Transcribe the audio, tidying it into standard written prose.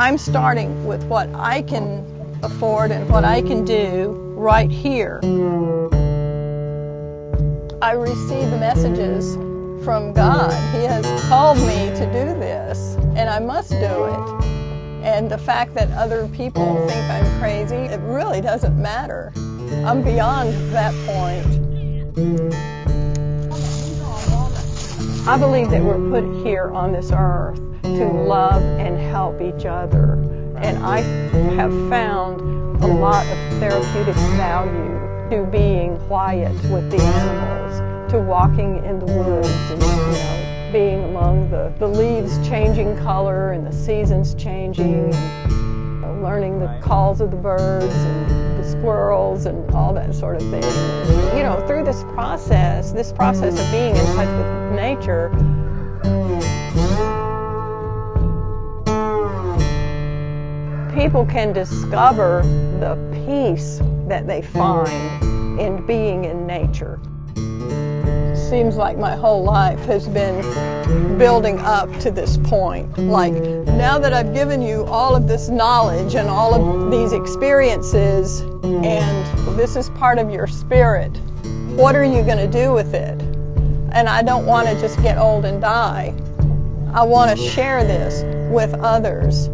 I'm starting with what I can afford and what I can do right here. I receive messages from God. He has called me to do this, and I must do it. And the fact that other people think I'm crazy, it really doesn't matter. I'm beyond that point. I believe that we're put here on this earth to love and help each other. And I have found a lot of therapeutic value to being quiet with the animals, to walking in the woods and, being among the leaves changing color and the seasons changing, and learning the calls of the birds and the squirrels and all that sort of thing. Through this process of being in touch with nature, people can discover the peace that they find in being in nature. Seems like my whole life has been building up to this point. Like, now that I've given you all of this knowledge and all of these experiences, and this is part of your spirit, what are you going to do with it? And I don't want to just get old and die. I want to share this with others.